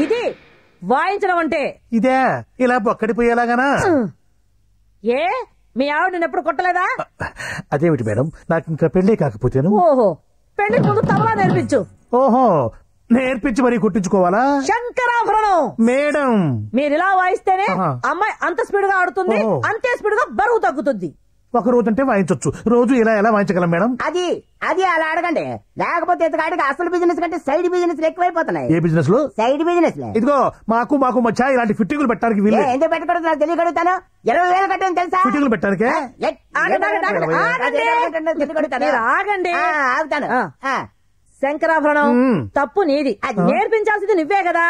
ఇది వాయించడం అంటే. ఇదే ఇలా బొక్కడిపోయేలాగానా? ఏ మీ ఆవిడ నేను ఎప్పుడు కొట్టలేదా? అదేమిటి మేడం, నాకు ఇంకా పెళ్లి కాకపోతేను. ఓహో, పెళ్లికి ముందు తబలా నేర్పించు. ఓహో, నేర్పించి మరీ కుట్టించుకోవాలా? శంకరాభరణం మేడం, మీరు ఇలా వాయిస్తేనే అమ్మాయి అంత స్పీడ్ గా ఆడుతుంది, అంతే స్పీడ్ గా బరువు తగ్గుతుంది. ఒక రోజు అంటే వాయించవచ్చు, రోజు ఇలా ఎలా వాయించగలం మేడం? అది అది అలా అడగండి, లేకపోతే ఇతగాడికి అసలు బిజినెస్ కంటే సైడ్ బిజినెస్ ఎక్కువైపోతున్నాయి. ఏ బిజినెస్ లో? Side business. ఇదిగో మాకు మధ్య ఇలాంటి ఫిట్టింగులు పెట్టడానికి వీలు. ఎందుకు పెట్టకూడదు నాకు తెలియగలుగుతాను. 20,000 కట్టని తెలుసా? ఫిట్టింగులు పెట్టడానికే. ఆగండి, ఆగుతాను. శంకరాభరణం తప్పు నీది, నేర్పించాల్సింది నువ్వే కదా.